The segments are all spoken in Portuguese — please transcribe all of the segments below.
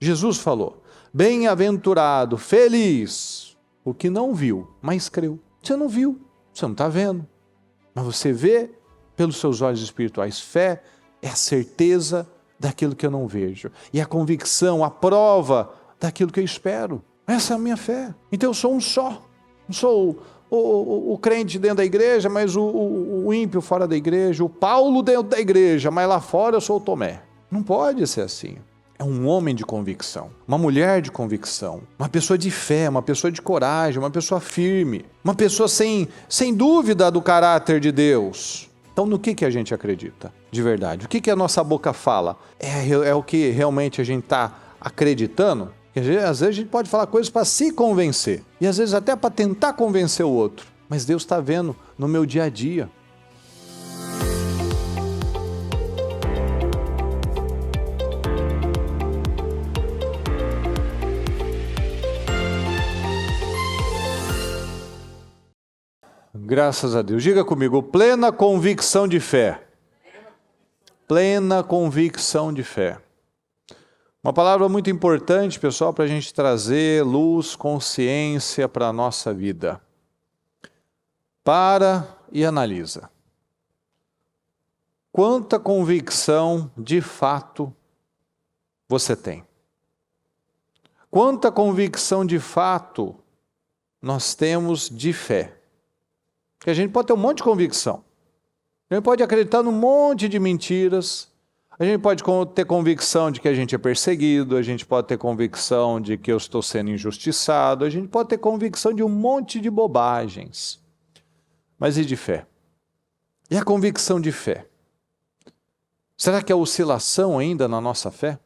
Jesus falou: bem-aventurado, feliz, o que não viu, mas creu. Você não viu, você não está vendo, mas você vê pelos seus olhos espirituais. Fé é a certeza daquilo que eu não vejo, e a convicção, a prova daquilo que eu espero. Essa é a minha fé. Então eu sou um só. Não sou o crente dentro da igreja, mas o ímpio fora da igreja, o Paulo dentro da igreja, mas lá fora eu sou o Tomé. Não pode ser assim. É um homem de convicção, uma mulher de convicção, uma pessoa de fé, uma pessoa de coragem, uma pessoa firme, uma pessoa sem dúvida do caráter de Deus. Então no que a gente acredita de verdade? O que a nossa boca fala? É o que realmente a gente está acreditando? Às vezes a gente pode falar coisas para se convencer, e às vezes até para tentar convencer o outro, mas Deus está vendo no meu dia a dia. Graças a Deus. Diga comigo: plena convicção de fé. Plena convicção de fé. Uma palavra muito importante, pessoal, para a gente trazer luz, consciência para a nossa vida. Para e analisa. Quanta convicção de fato você tem? Quanta convicção de fato nós temos de fé? Porque a gente pode ter um monte de convicção. A gente pode acreditar num monte de mentiras. A gente pode ter convicção de que a gente é perseguido, a gente pode ter convicção de que eu estou sendo injustiçado, a gente pode ter convicção de um monte de bobagens. Mas e de fé? E a convicção de fé? Será que há oscilação ainda na nossa fé?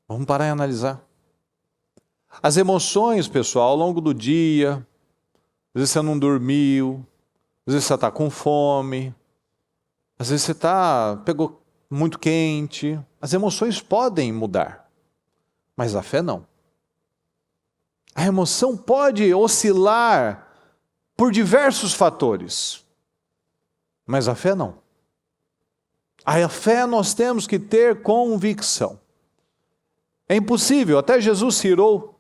Vamos parar e analisar. As emoções, pessoal, ao longo do dia, às vezes você não dormiu, às vezes você está com fome, às vezes você pegou muito quente. As emoções podem mudar, mas a fé não. A emoção pode oscilar por diversos fatores, mas a fé não. A fé nós temos que ter convicção. É impossível, até Jesus se irou.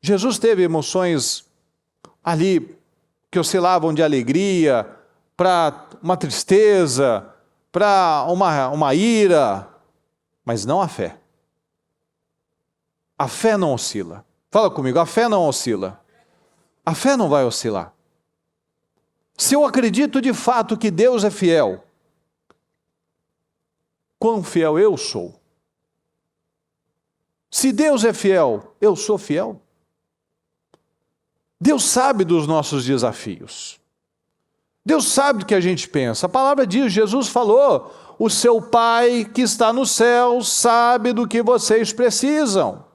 Jesus teve emoções ali que oscilavam de alegria para uma tristeza, para uma ira, mas não a fé. A fé não oscila. Fala comigo, a fé não oscila. A fé não vai oscilar. Se eu acredito de fato que Deus é fiel, quão fiel eu sou? Se Deus é fiel, eu sou fiel? Deus sabe dos nossos desafios. Deus sabe do que a gente pensa. A palavra diz, Jesus falou, o seu Pai que está no céu sabe do que vocês precisam.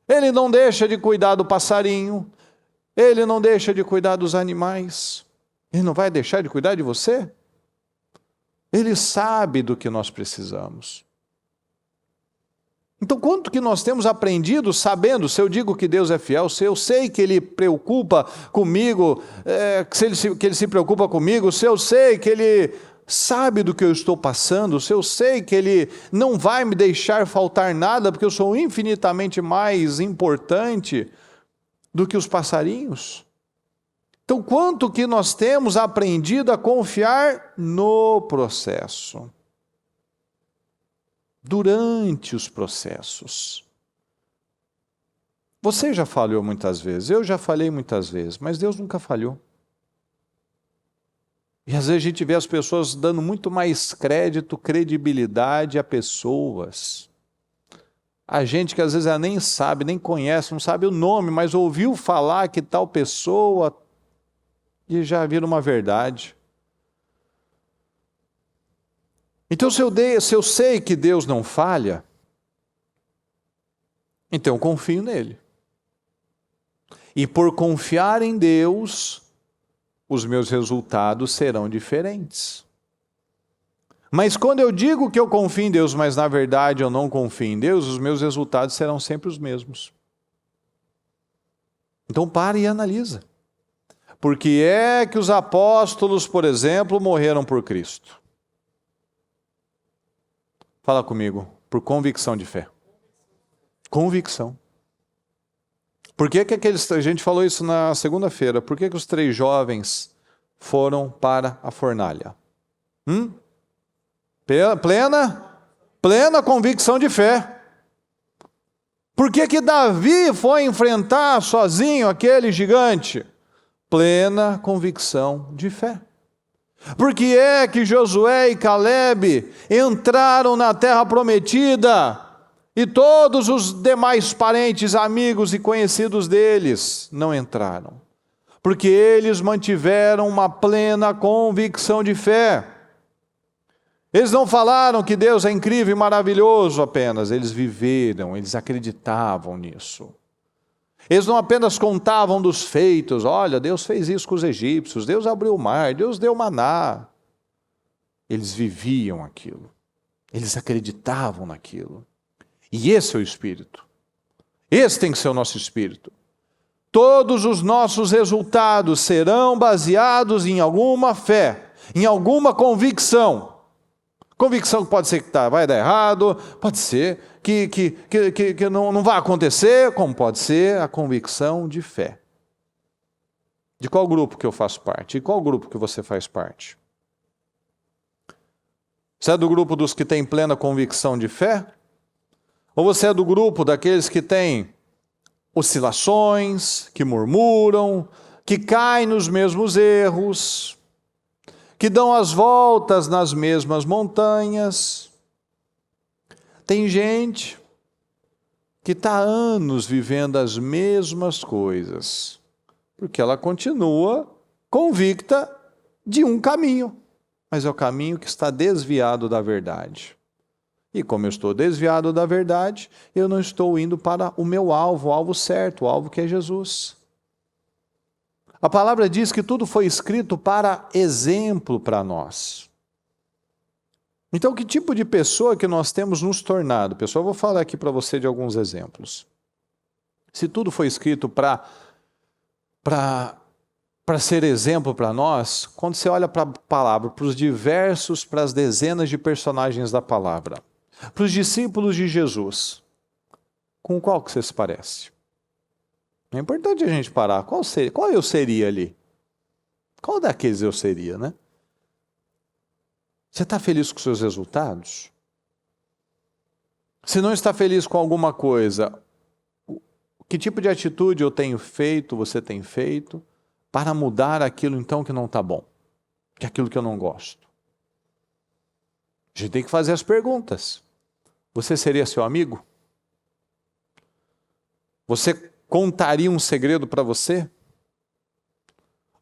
Ele não deixa de cuidar do passarinho, Ele não deixa de cuidar dos animais. Ele não vai deixar de cuidar de você? Ele sabe do que nós precisamos. Então, quanto que nós temos aprendido sabendo, se eu digo que Deus é fiel, se eu sei que Ele preocupa comigo, que Ele se preocupa comigo, se eu sei que Ele sabe do que eu estou passando, se eu sei que Ele não vai me deixar faltar nada, porque eu sou infinitamente mais importante do que os passarinhos. Então, quanto que nós temos aprendido a confiar no processo? Durante os processos. Você já falhou muitas vezes, eu já falhei muitas vezes, mas Deus nunca falhou. E às vezes a gente vê as pessoas dando muito mais crédito, credibilidade a pessoas. A gente que às vezes ela nem sabe, nem conhece, não sabe o nome, mas ouviu falar que tal pessoa e já vira uma verdade. Então, se eu sei que Deus não falha, então eu confio nele. E por confiar em Deus, os meus resultados serão diferentes. Mas quando eu digo que eu confio em Deus, mas na verdade eu não confio em Deus, os meus resultados serão sempre os mesmos. Então pare e analisa. Por que é que os apóstolos, por exemplo, morreram por Cristo? Fala comigo. Por convicção de fé. Convicção. Por que a gente falou isso na segunda-feira, por que os 3 jovens foram para a fornalha? Plena convicção de fé. Por que Davi foi enfrentar sozinho aquele gigante? Plena convicção de fé. Por que é que Josué e Caleb entraram na terra prometida e todos os demais parentes, amigos e conhecidos deles não entraram? Porque eles mantiveram uma plena convicção de fé. Eles não falaram que Deus é incrível e maravilhoso apenas, eles viveram, eles acreditavam nisso. Eles não apenas contavam dos feitos, olha, Deus fez isso com os egípcios, Deus abriu o mar, Deus deu maná. Eles viviam aquilo, eles acreditavam naquilo. E esse é o Espírito. Esse tem que ser o nosso Espírito. Todos os nossos resultados serão baseados em alguma fé, em alguma convicção. Convicção que pode ser que vai dar errado, pode ser que não vai acontecer, como pode ser a convicção de fé. De qual grupo que eu faço parte? De qual grupo que você faz parte? Você é do grupo dos que têm plena convicção de fé? Ou você é do grupo daqueles que têm oscilações, que murmuram, que caem nos mesmos erros, que dão as voltas nas mesmas montanhas? Tem gente que está há anos vivendo as mesmas coisas, porque ela continua convicta de um caminho, mas é o caminho que está desviado da verdade. E como eu estou desviado da verdade, eu não estou indo para o meu alvo, o alvo certo, o alvo que é Jesus. A palavra diz que tudo foi escrito para exemplo para nós. Então, que tipo de pessoa que nós temos nos tornado? Pessoal, eu vou falar aqui para você de alguns exemplos. Se tudo foi escrito para ser exemplo para nós, quando você olha para a palavra, para as dezenas de personagens da palavra, para os discípulos de Jesus, com qual que você se parece? É importante a gente parar. Qual eu seria ali? Qual daqueles eu seria, né? Você está feliz com os seus resultados? Se não está feliz com alguma coisa, que tipo de atitude eu tenho feito, você tem feito, para mudar aquilo então que não está bom? Que é aquilo que eu não gosto? A gente tem que fazer as perguntas. Você seria seu amigo? Você contaria um segredo para você?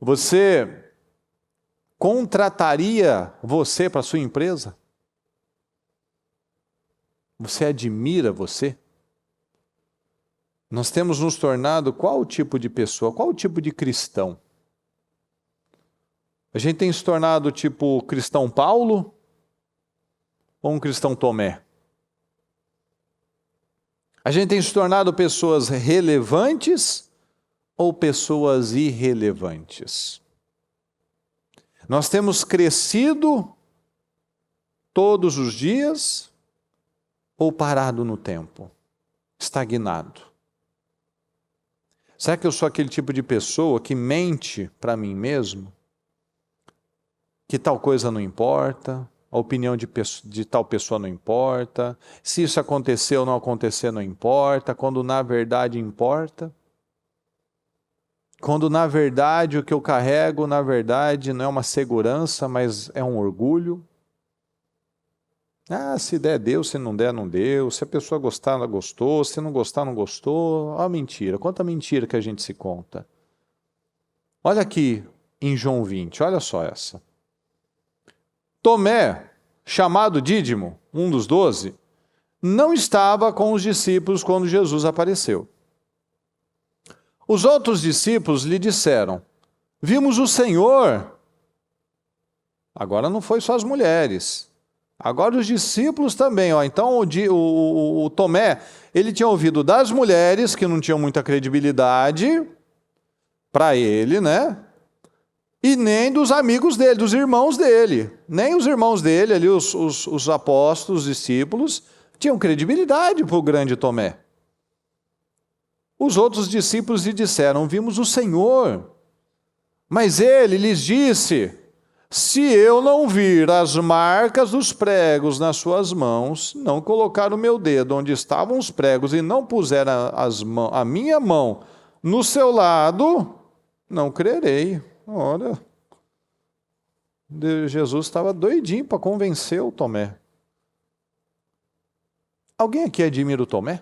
Você contrataria você para a sua empresa? Você admira você? Nós temos nos tornado qual tipo de pessoa, qual tipo de cristão? A gente tem se tornado tipo cristão Paulo ou um cristão Tomé? A gente tem se tornado pessoas relevantes ou pessoas irrelevantes? Nós temos crescido todos os dias ou parado no tempo, estagnado? Será que eu sou aquele tipo de pessoa que mente para mim mesmo? Que tal coisa não importa? A opinião de tal pessoa não importa, se isso acontecer ou não acontecer não importa, quando na verdade importa. Quando na verdade o que eu carrego, na verdade não é uma segurança, mas é um orgulho. Ah, se der, deu, se não der, não deu, se a pessoa gostar, ela gostou, se não gostar, não gostou. Ó, mentira, quanta mentira que a gente se conta. Olha aqui em João 20, olha só essa. Tomé, chamado Dídimo, um dos 12, não estava com os discípulos quando Jesus apareceu. Os outros discípulos lhe disseram: vimos o Senhor. Agora não foi só as mulheres. Agora os discípulos também. Então o Tomé, ele tinha ouvido das mulheres, que não tinham muita credibilidade para ele, né? E nem dos amigos dele, dos irmãos dele. Nem os irmãos dele, ali os apóstolos, os discípulos, tinham credibilidade para o grande Tomé. Os outros discípulos lhe disseram: vimos o Senhor. Mas ele lhes disse: se eu não vir as marcas dos pregos nas suas mãos, não colocar o meu dedo onde estavam os pregos e não puser a minha mão no seu lado, não crerei. Ora, Jesus estava doidinho para convencer o Tomé. Alguém aqui admira o Tomé?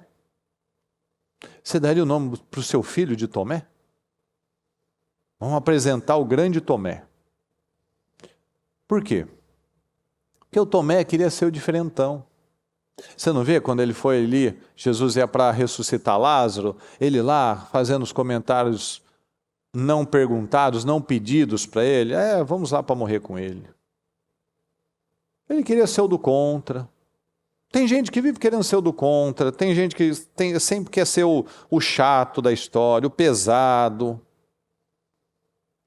Você daria o nome para o seu filho de Tomé? Vamos apresentar o grande Tomé. Por quê? Porque o Tomé queria ser o diferentão. Você não vê quando ele foi ali, Jesus ia para ressuscitar Lázaro, ele lá fazendo os comentários não perguntados, não pedidos para ele, vamos lá para morrer com ele. Ele queria ser o do contra. Tem gente que vive querendo ser o do contra, tem gente que sempre quer ser o chato da história, o pesado.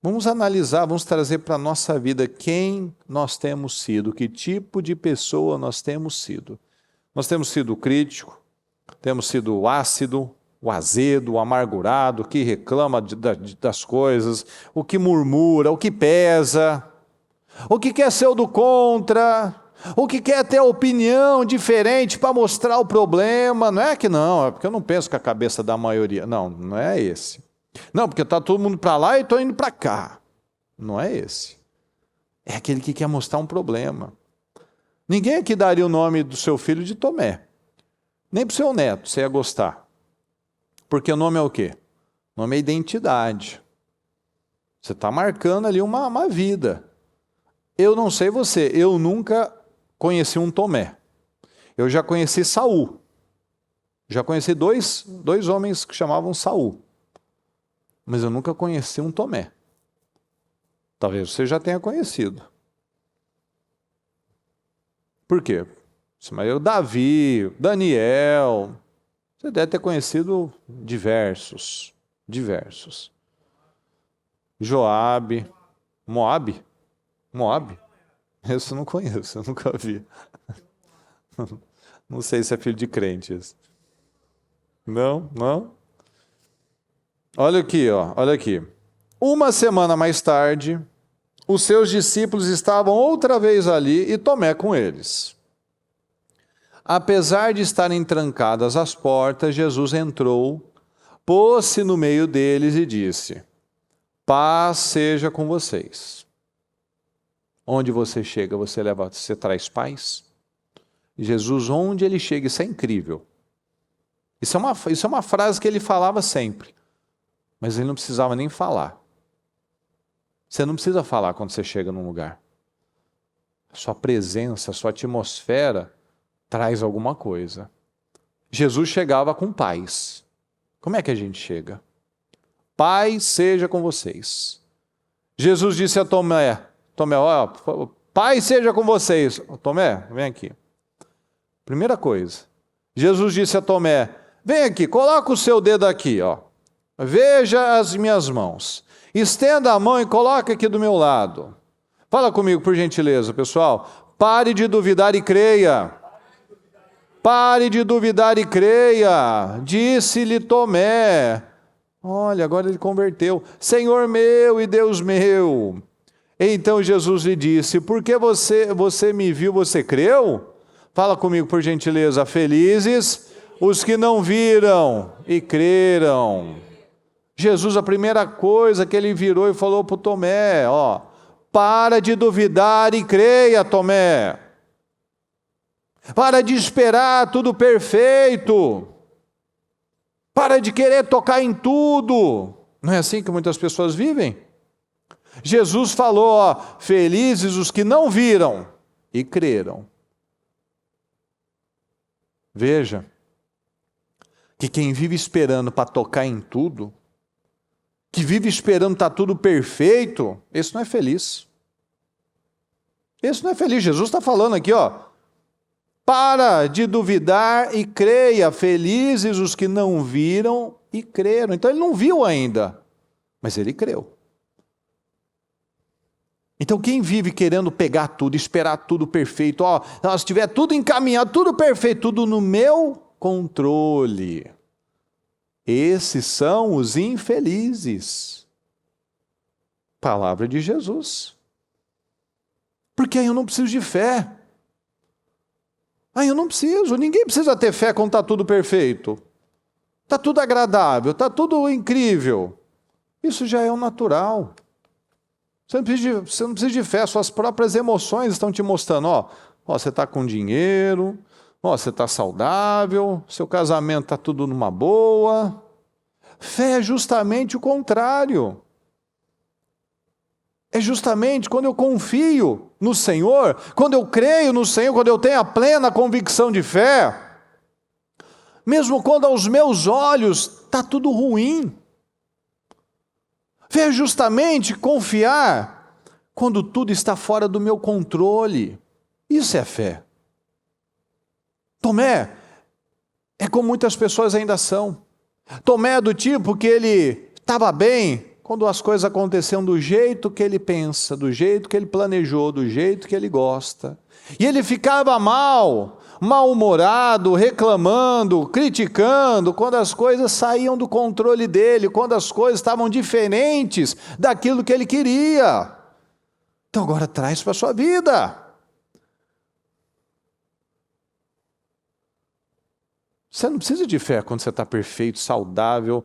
Vamos analisar, vamos trazer para a nossa vida quem nós temos sido, que tipo de pessoa nós temos sido. Nós temos sido o crítico, temos sido o ácido, o azedo, o amargurado, o que reclama das coisas, o que murmura, o que pesa, o que quer ser o do contra, o que quer ter opinião diferente para mostrar o problema. Não é que não, é porque eu não penso com a cabeça da maioria. Não, não é esse. Não, porque está todo mundo para lá e estou indo para cá. Não é esse. É aquele que quer mostrar um problema. Ninguém aqui daria o nome do seu filho de Tomé. Nem para o seu neto, você ia gostar. Porque o nome é o quê? O nome é identidade. Você está marcando ali uma vida. Eu não sei você, eu nunca conheci um Tomé. Eu já conheci Saul. Já conheci dois homens que chamavam Saul. Mas eu nunca conheci um Tomé. Talvez você já tenha conhecido. Por quê? Mas Davi, Daniel, você deve ter conhecido diversos. Joabe, Moabe? Esse eu não conheço, eu nunca vi. Não sei se é filho de crentes. Não? Olha aqui, olha aqui. Uma semana mais tarde, os seus discípulos estavam outra vez ali e Tomé com eles. Apesar de estarem trancadas as portas, Jesus entrou, pôs-se no meio deles e disse: paz seja com vocês. Onde você chega, você traz paz? Jesus, onde ele chega, isso é incrível. Isso é uma frase que ele falava sempre, mas ele não precisava nem falar. Você não precisa falar quando você chega num lugar. A sua presença, a sua atmosfera traz alguma coisa. Jesus chegava com paz. Como é que a gente chega? Paz seja com vocês. Jesus disse a Tomé, paz seja com vocês. Tomé, vem aqui. Primeira coisa, Jesus disse a Tomé, vem aqui, coloca o seu dedo aqui, veja as minhas mãos. Estenda a mão e coloca aqui do meu lado. Fala comigo, por gentileza, pessoal. Pare de duvidar e creia. Pare de duvidar e creia. Disse-lhe Tomé. Olha, agora ele converteu. Senhor meu e Deus meu. Então Jesus lhe disse, porque você me viu, você creu? Fala comigo, por gentileza. Felizes os que não viram e creram. Jesus, a primeira coisa que ele virou e falou para o Tomé, para de duvidar e creia, Tomé. Para de esperar tudo perfeito. Para de querer tocar em tudo. Não é assim que muitas pessoas vivem? Jesus falou, felizes os que não viram e creram. Veja, que quem vive esperando para tocar em tudo, que vive esperando estar tudo perfeito, esse não é feliz. Esse não é feliz. Jesus está falando aqui, para de duvidar e creia, felizes os que não viram e creram. Então ele não viu ainda, mas ele creu. Então quem vive querendo pegar tudo, esperar tudo perfeito, ó, se tiver tudo encaminhado, tudo perfeito, tudo no meu controle, esses são os infelizes. Palavra de Jesus. Porque aí eu não preciso de fé. Aí eu não preciso, ninguém precisa ter fé quando está tudo perfeito. Está tudo agradável, está tudo incrível. Isso já é o natural. Você não precisa de fé, suas próprias emoções estão te mostrando, ó, você está com dinheiro, ó, você está saudável, seu casamento está tudo numa boa. Fé é justamente o contrário. É justamente quando eu confio no Senhor, quando eu creio no Senhor, quando eu tenho a plena convicção de fé, mesmo quando aos meus olhos está tudo ruim. Fé é justamente confiar quando tudo está fora do meu controle. Isso é fé. Tomé é como muitas pessoas ainda são. Tomé é do tipo que ele estava bem quando as coisas aconteciam do jeito que ele pensa, do jeito que ele planejou, do jeito que ele gosta. E ele ficava mal-humorado, reclamando, criticando, quando as coisas saíam do controle dele, quando as coisas estavam diferentes daquilo que ele queria. Então agora traz para a sua vida. Você não precisa de fé quando você está perfeito, saudável,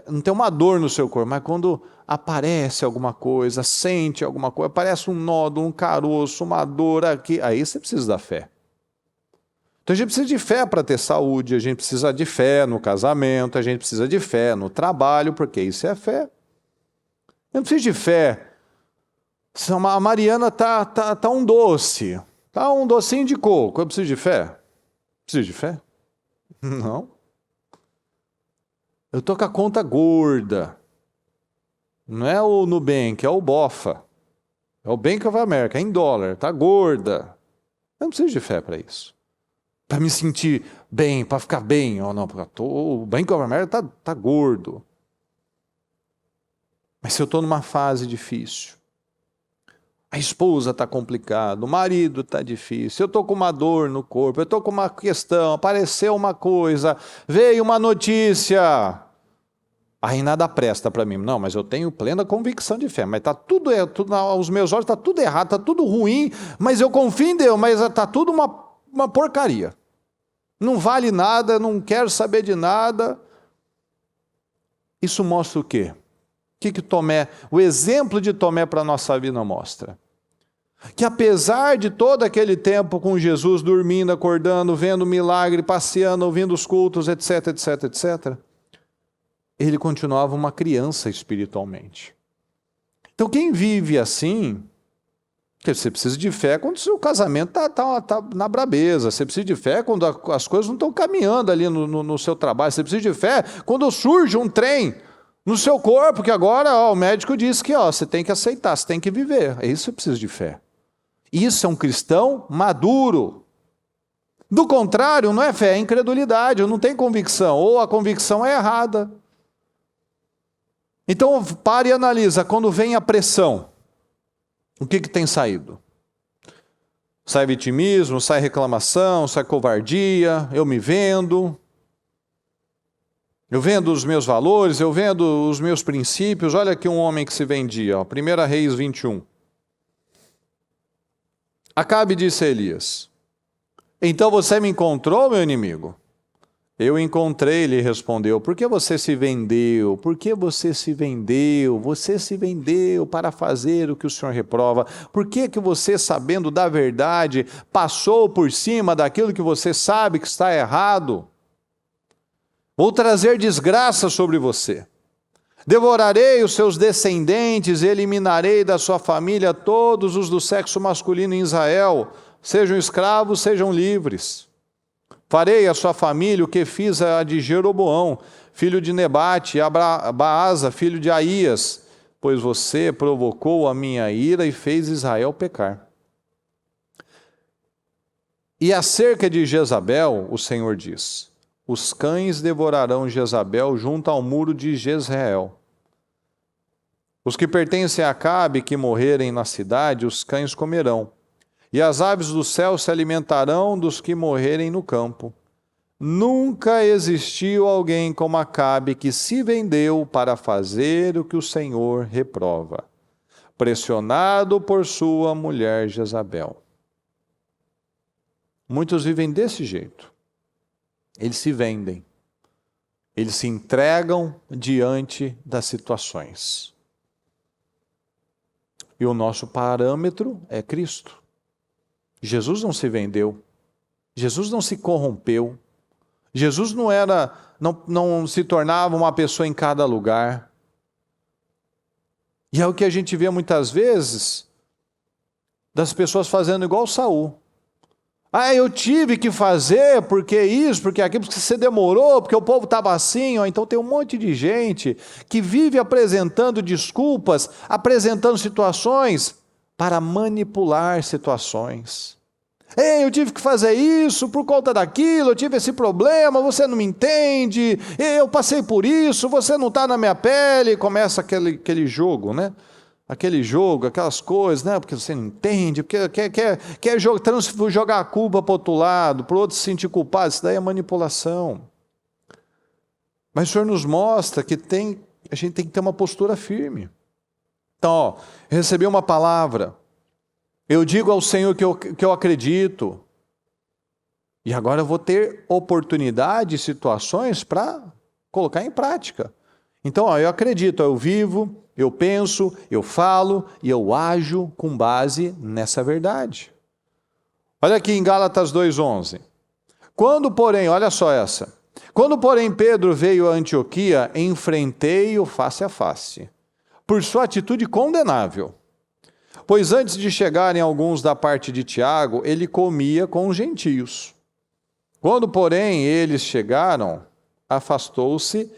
não tem uma dor no seu corpo, mas quando aparece alguma coisa, sente alguma coisa, aparece um nódulo, um caroço, uma dor aqui, aí você precisa da fé. Então a gente precisa de fé para ter saúde, a gente precisa de fé no casamento, a gente precisa de fé no trabalho, porque isso é fé. Eu não preciso de fé. A Mariana tá um doce, tá um docinho de coco, eu preciso de fé? Preciso de fé? Não. Eu tô com a conta gorda. Não é o Nubank, é o Bofa. É o Bank of America, é em dólar, tá gorda. Eu não preciso de fé para isso. Para me sentir bem, para ficar bem. Oh, não, o Bank of America tá gordo. Mas se eu estou numa fase difícil, a esposa está complicada, o marido está difícil, eu estou com uma dor no corpo, eu estou com uma questão, apareceu uma coisa, veio uma notícia, aí nada presta para mim. Não, mas eu tenho plena convicção de fé, mas está tudo aos meus olhos está tudo errado, está tudo ruim, mas eu confio em Deus, mas está tudo uma porcaria. Não vale nada, não quero saber de nada. Isso mostra o quê? O que Tomé, o exemplo de Tomé para a nossa vida mostra? Que apesar de todo aquele tempo com Jesus, dormindo, acordando, vendo milagre, passeando, ouvindo os cultos, etc, etc, etc, ele continuava uma criança espiritualmente. Então quem vive assim, você precisa de fé quando o seu casamento está na brabeza, você precisa de fé quando as coisas não estão caminhando ali no seu trabalho, você precisa de fé quando surge um trem no seu corpo, que agora o médico diz que você tem que aceitar, você tem que viver. É isso que você precisa de fé. Isso é um cristão maduro. Do contrário, não é fé, é incredulidade, eu não tenho convicção, ou a convicção é errada. Então, pare e analisa, quando vem a pressão, o que tem saído? Sai vitimismo, sai reclamação, sai covardia, eu me vendo... Eu vendo os meus valores, eu vendo os meus princípios. Olha aqui um homem que se vendia, 1 Reis 21. Acabe disse a Elias: então você me encontrou, meu inimigo? Eu encontrei, ele respondeu. Por que você se vendeu? Por que você se vendeu? Você se vendeu para fazer o que o Senhor reprova. Por que você, sabendo da verdade, passou por cima daquilo que você sabe que está errado? Vou trazer desgraça sobre você. Devorarei os seus descendentes e eliminarei da sua família todos os do sexo masculino em Israel, sejam escravos, sejam livres. Farei à sua família o que fiz a de Jeroboão, filho de Nebate, e a Baasa, filho de Aías, pois você provocou a minha ira e fez Israel pecar. E acerca de Jezabel, o Senhor diz: os cães devorarão Jezabel junto ao muro de Jezreel. Os que pertencem a Acabe, que morrerem na cidade, os cães comerão. E as aves do céu se alimentarão dos que morrerem no campo. Nunca existiu alguém como Acabe que se vendeu para fazer o que o Senhor reprova, pressionado por sua mulher Jezabel. Muitos vivem desse jeito. Eles se vendem. Eles se entregam diante das situações. E o nosso parâmetro é Cristo. Jesus não se vendeu. Jesus não se corrompeu. Jesus não se tornava uma pessoa em cada lugar. E é o que a gente vê muitas vezes das pessoas fazendo igual Saul. Eu tive que fazer porque isso, porque aquilo, porque você demorou, porque o povo estava assim. Então tem um monte de gente que vive apresentando desculpas, apresentando situações para manipular situações. Eu tive que fazer isso por conta daquilo, eu tive esse problema, você não me entende, eu passei por isso, você não está na minha pele. Começa aquele jogo, né? Aquele jogo, aquelas coisas, né? Porque você não entende, porque quer jogar a culpa para o outro lado, para o outro se sentir culpado. Isso daí é manipulação. Mas o Senhor nos mostra que a gente tem que ter uma postura firme. Então, recebi uma palavra, eu digo ao Senhor que eu acredito, e agora eu vou ter oportunidade, situações para colocar em prática. Então, eu acredito, eu vivo, eu penso, eu falo e eu ajo com base nessa verdade. Olha aqui em Gálatas 2:11. Quando, porém, olha só essa. Quando, porém, Pedro veio a Antioquia, enfrentei-o face a face, por sua atitude condenável. Pois antes de chegarem alguns da parte de Tiago, ele comia com os gentios. Quando, porém, eles chegaram, afastou-se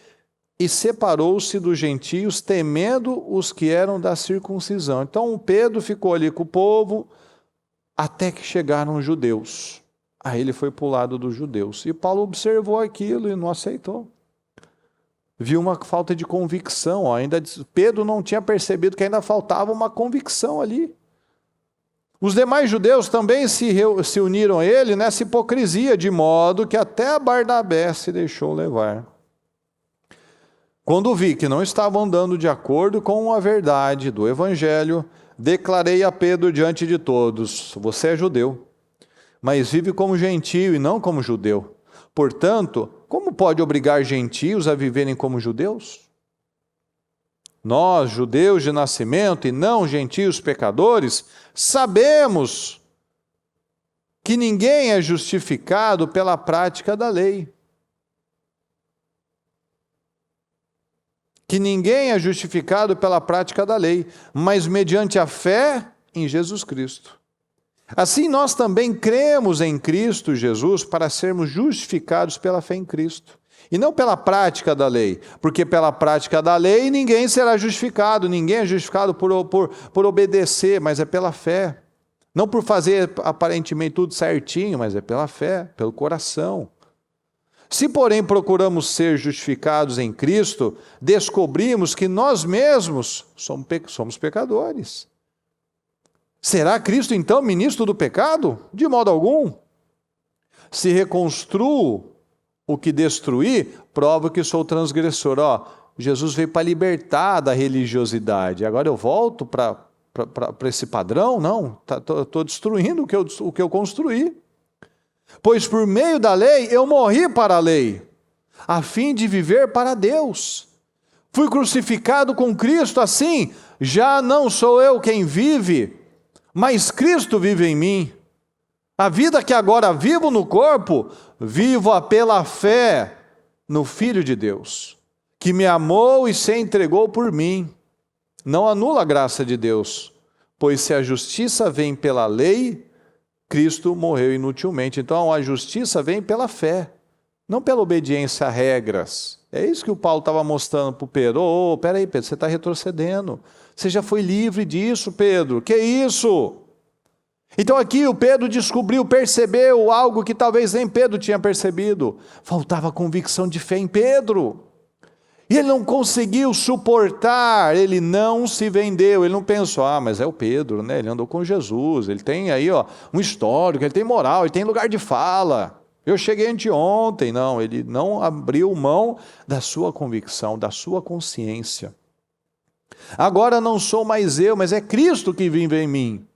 e separou-se dos gentios, temendo os que eram da circuncisão. Então Pedro ficou ali com o povo, até que chegaram os judeus. Aí ele foi para o lado dos judeus. E Paulo observou aquilo e não aceitou. Viu uma falta de convicção. Pedro não tinha percebido que ainda faltava uma convicção ali. Os demais judeus também se uniram a ele nessa hipocrisia, de modo que até Barnabé se deixou levar. Quando vi que não estavam andando de acordo com a verdade do Evangelho, declarei a Pedro diante de todos: você é judeu, mas vive como gentio e não como judeu. Portanto, como pode obrigar gentios a viverem como judeus? Nós, judeus de nascimento e não gentios pecadores, sabemos que ninguém é justificado pela prática da lei. Que ninguém é justificado pela prática da lei, mas mediante a fé em Jesus Cristo. Assim, nós também cremos em Cristo Jesus para sermos justificados pela fé em Cristo, e não pela prática da lei, porque pela prática da lei ninguém será justificado, ninguém é justificado por obedecer, mas é pela fé. Não por fazer aparentemente tudo certinho, mas é pela fé, pelo coração. Se, porém, procuramos ser justificados em Cristo, descobrimos que nós mesmos somos pecadores. Será Cristo, então, ministro do pecado? De modo algum. Se reconstruo o que destruí, provo que sou transgressor. Jesus veio para libertar da religiosidade. Agora eu volto para esse padrão? Não, estou destruindo o que eu construí. Pois por meio da lei eu morri para a lei, a fim de viver para Deus. Fui crucificado com Cristo, assim, já não sou eu quem vive, mas Cristo vive em mim. A vida que agora vivo no corpo, vivo-a pela fé no Filho de Deus, que me amou e se entregou por mim. Não anula a graça de Deus, pois se a justiça vem pela lei, Cristo morreu inutilmente. Então a justiça vem pela fé, não pela obediência a regras. É isso que o Paulo estava mostrando para o Pedro. Peraí, Pedro, você está retrocedendo. Você já foi livre disso, Pedro. Que isso? Então aqui o Pedro percebeu algo que talvez nem Pedro tinha percebido. Faltava convicção de fé em Pedro. E ele não conseguiu suportar, ele não se vendeu, ele não pensou, mas é o Pedro, né? Ele andou com Jesus, ele tem aí um histórico, ele tem moral, ele tem lugar de fala. Eu cheguei anteontem. Não, ele não abriu mão da sua convicção, da sua consciência. Agora não sou mais eu, mas é Cristo que vive em mim.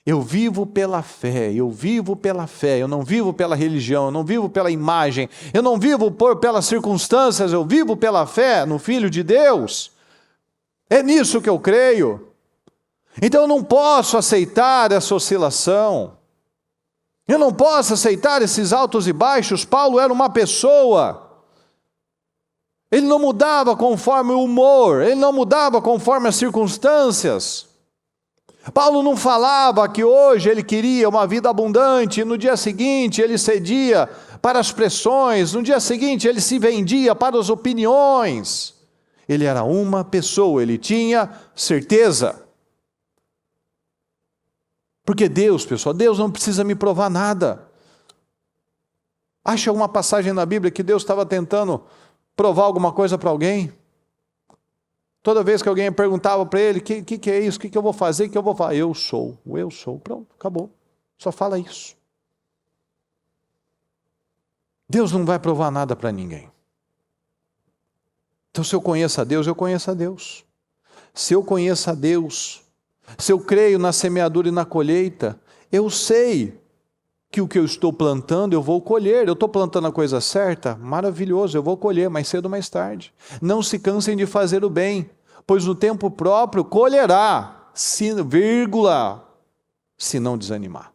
Eu vivo pela fé, eu vivo pela fé, eu não vivo pela religião, eu não vivo pela imagem, eu não vivo pelas circunstâncias, eu vivo pela fé no Filho de Deus. É nisso que eu creio. Então eu não posso aceitar essa oscilação, eu não posso aceitar esses altos e baixos. Paulo era uma pessoa, ele não mudava conforme o humor, ele não mudava conforme as circunstâncias. Paulo não falava que hoje ele queria uma vida abundante, no dia seguinte ele cedia para as pressões, no dia seguinte ele se vendia para as opiniões. Ele era uma pessoa, ele tinha certeza. Porque Deus, pessoal, Deus não precisa me provar nada. Acha alguma passagem na Bíblia que Deus estava tentando provar alguma coisa para alguém? Toda vez que alguém perguntava para ele, o que é isso, o que eu vou fazer, o que eu vou fazer? Eu sou, pronto, acabou. Só fala isso. Deus não vai provar nada para ninguém. Então se eu conheço a Deus, eu conheço a Deus. Se eu conheço a Deus, se eu creio na semeadura e na colheita, eu sei que o que eu estou plantando eu vou colher. Eu estou plantando a coisa certa? Maravilhoso, eu vou colher mais cedo ou mais tarde. Não se cansem de fazer o bem, pois no tempo próprio colherá, se não desanimar.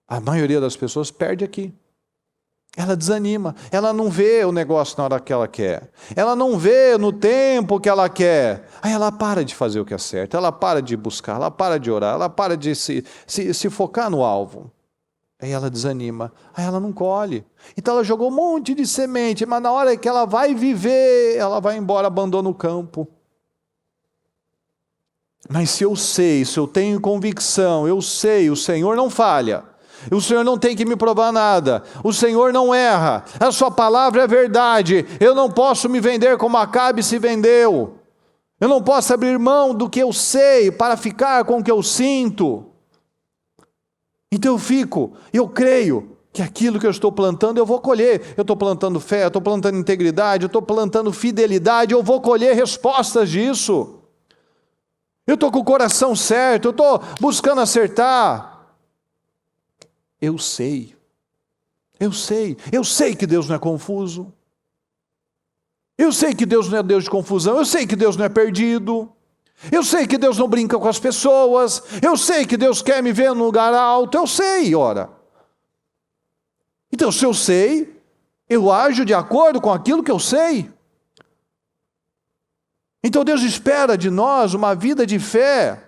A maioria das pessoas perde aqui. Ela desanima, ela não vê o negócio na hora que ela quer, ela não vê no tempo que ela quer, aí ela para de fazer o que é certo, ela para de buscar, ela para de orar, ela para de se focar no alvo, aí ela desanima, aí ela não colhe. Então ela jogou um monte de semente, mas na hora que ela vai viver, ela vai embora, abandona o campo. Mas se eu tenho convicção, eu sei, o Senhor não falha, o Senhor não tem que me provar nada, o Senhor não erra, a sua palavra é verdade, eu não posso me vender como Acabe se vendeu, eu não posso abrir mão do que eu sei para ficar com o que eu sinto. Então eu creio que aquilo que eu estou plantando eu vou colher. Eu estou plantando fé, eu estou plantando integridade, eu estou plantando fidelidade, eu vou colher respostas disso. Eu estou com o coração certo, eu estou buscando acertar. Eu sei que Deus não é confuso, eu sei que Deus não é Deus de confusão, eu sei que Deus não é perdido, eu sei que Deus não brinca com as pessoas, eu sei que Deus quer me ver no lugar alto, eu sei, ora. Então se eu sei, eu ajo de acordo com aquilo que eu sei. Então Deus espera de nós uma vida de fé,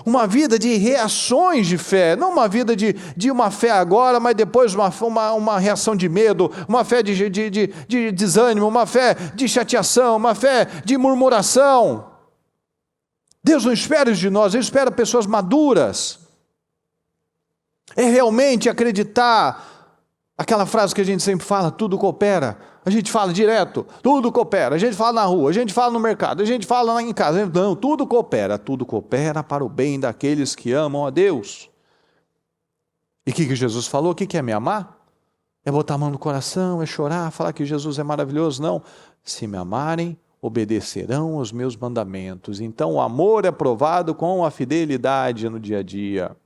uma vida de reações de fé, não uma vida de uma fé agora, mas depois uma reação de medo, uma fé de desânimo, uma fé de chateação, uma fé de murmuração. Deus não espera isso de nós, Ele espera pessoas maduras. É realmente acreditar, aquela frase que a gente sempre fala, tudo coopera. A gente fala direto, tudo coopera. A gente fala na rua, a gente fala no mercado, a gente fala lá em casa. Não, tudo coopera para o bem daqueles que amam a Deus. E o que Jesus falou? O que é me amar? É botar a mão no coração, é chorar, falar que Jesus é maravilhoso? Não. Se me amarem, obedecerão aos meus mandamentos. Então o amor é provado com a fidelidade no dia a dia.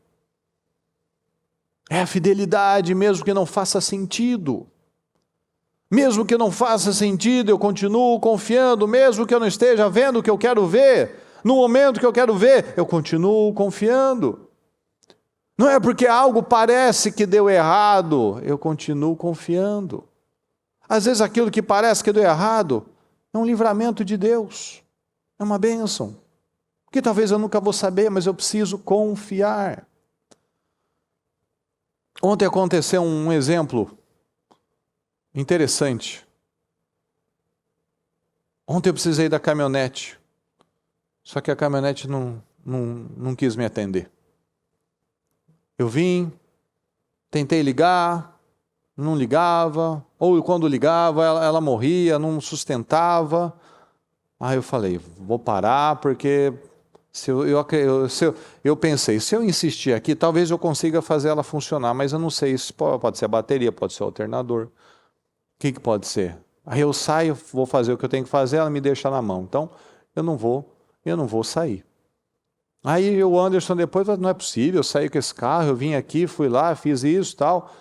É a fidelidade, mesmo que não faça sentido. Mesmo que não faça sentido, eu continuo confiando, mesmo que eu não esteja vendo o que eu quero ver, no momento que eu quero ver, eu continuo confiando. Não é porque algo parece que deu errado, eu continuo confiando. Às vezes aquilo que parece que deu errado é um livramento de Deus, é uma bênção, que talvez eu nunca vou saber, mas eu preciso confiar. Ontem aconteceu um exemplo interessante. Ontem eu precisei da caminhonete, só que a caminhonete não quis me atender. Eu vim, tentei ligar, não ligava, ou quando ligava, ela morria, não sustentava. Aí eu falei, vou parar, porque eu pensei, se eu insistir aqui, talvez eu consiga fazer ela funcionar, mas eu não sei, se pode ser a bateria, pode ser o alternador. O que pode ser? Aí eu saio, vou fazer o que eu tenho que fazer, ela me deixa na mão. Então, eu não vou sair. Aí o Anderson depois falou, não é possível, eu saí com esse carro, eu vim aqui, fui lá, fiz isso e tal.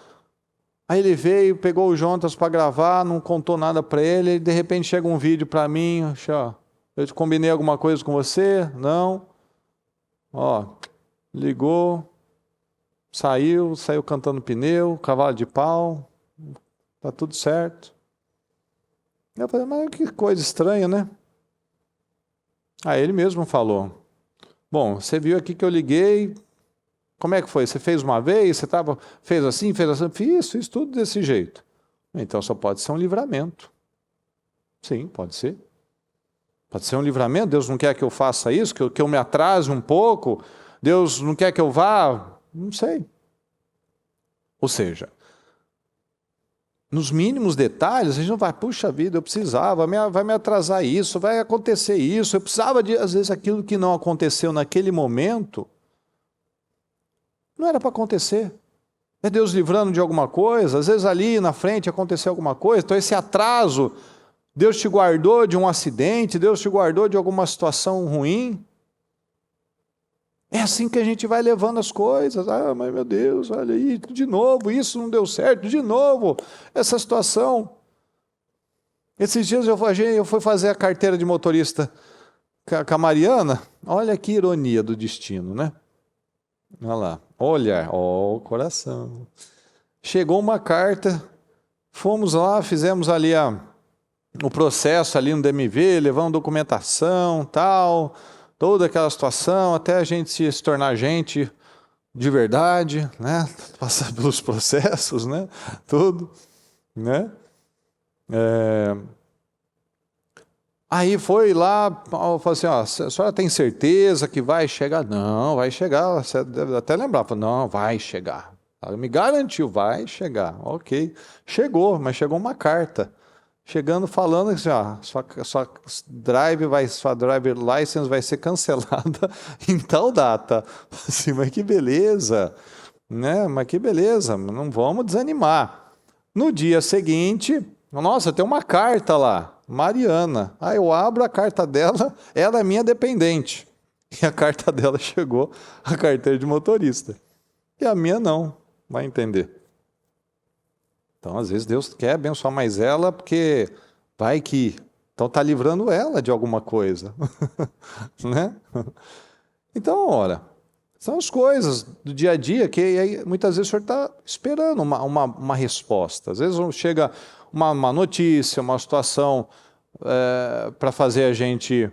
Aí ele veio, pegou o Jonas para gravar, não contou nada para ele, e de repente chega um vídeo para mim, ó, eu te combinei alguma coisa com você? Não. Ó, ligou, saiu cantando pneu, cavalo de pau, tá tudo certo. Eu falei, mas que coisa estranha, né? Aí ele mesmo falou, bom, você viu aqui que eu liguei, como é que foi? Você fez uma vez? Você fez assim? Fiz tudo desse jeito. Então só pode ser um livramento. Sim, pode ser. Pode ser um livramento. Deus não quer que eu faça isso, que eu me atrase um pouco. Deus não quer que eu vá. Não sei. Ou seja, nos mínimos detalhes, a gente não vai, puxa vida, eu precisava, vai me atrasar isso, vai acontecer isso. Eu precisava de, às vezes, aquilo que não aconteceu naquele momento, não era para acontecer. É Deus livrando de alguma coisa, às vezes ali na frente aconteceu alguma coisa, então esse atraso, Deus te guardou de um acidente, Deus te guardou de alguma situação ruim. É assim que a gente vai levando as coisas. Ah, mas meu Deus, olha aí, de novo, isso não deu certo, de novo, essa situação. Esses dias eu fui fazer a carteira de motorista com a Mariana, olha que ironia do destino, né? Olha lá, olha, ó, o coração. Chegou uma carta, fomos lá, fizemos ali o processo ali no DMV, levamos documentação, tal, toda aquela situação, até a gente se tornar gente de verdade, né? Passar pelos processos, né? Tudo, né? Aí foi lá, falou assim, ó, a senhora tem certeza que vai chegar? Não, vai chegar, você deve até lembrar, falou, não, vai chegar. Ela me garantiu, vai chegar, ok. Chegou, mas chegou uma carta, chegando falando assim, ó, sua driver license vai ser cancelada em tal data. Assim, mas que beleza, né? Mas que beleza, não vamos desanimar. No dia seguinte, nossa, tem uma carta lá, Mariana. Aí eu abro a carta dela, ela é minha dependente. E a carta dela chegou, a carteira de motorista. E a minha não, vai entender. Então, às vezes, Deus quer abençoar mais ela, porque vai que... Então, está livrando ela de alguma coisa. Né? Então, olha, são as coisas do dia a dia que aí, muitas vezes o senhor está esperando uma resposta. Às vezes chega uma notícia, uma situação para fazer a gente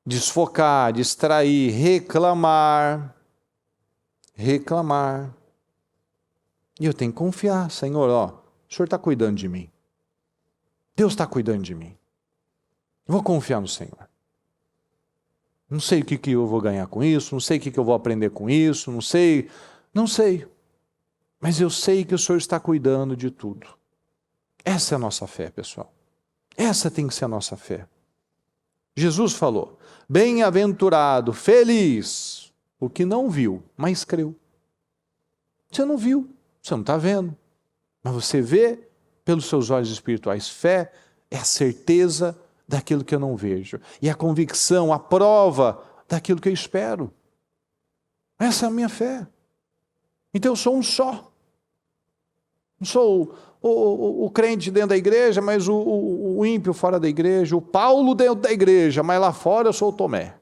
desfocar, distrair, reclamar. E eu tenho que confiar, Senhor, ó, o Senhor está cuidando de mim. Deus está cuidando de mim. Eu vou confiar no Senhor. Não sei o que eu vou ganhar com isso, não sei o que eu vou aprender com isso, não sei. Mas eu sei que o Senhor está cuidando de tudo. Essa é a nossa fé, pessoal. Essa tem que ser a nossa fé. Jesus falou, bem-aventurado, feliz, o que não viu, mas creu. Você não viu, você não está vendo, mas você vê pelos seus olhos espirituais. Fé é a certeza daquilo que eu não vejo, e a convicção, a prova daquilo que eu espero. Essa é a minha fé. Então eu sou um só. Não sou o crente dentro da igreja, mas o ímpio fora da igreja, o Paulo dentro da igreja, mas lá fora eu sou o Tomé.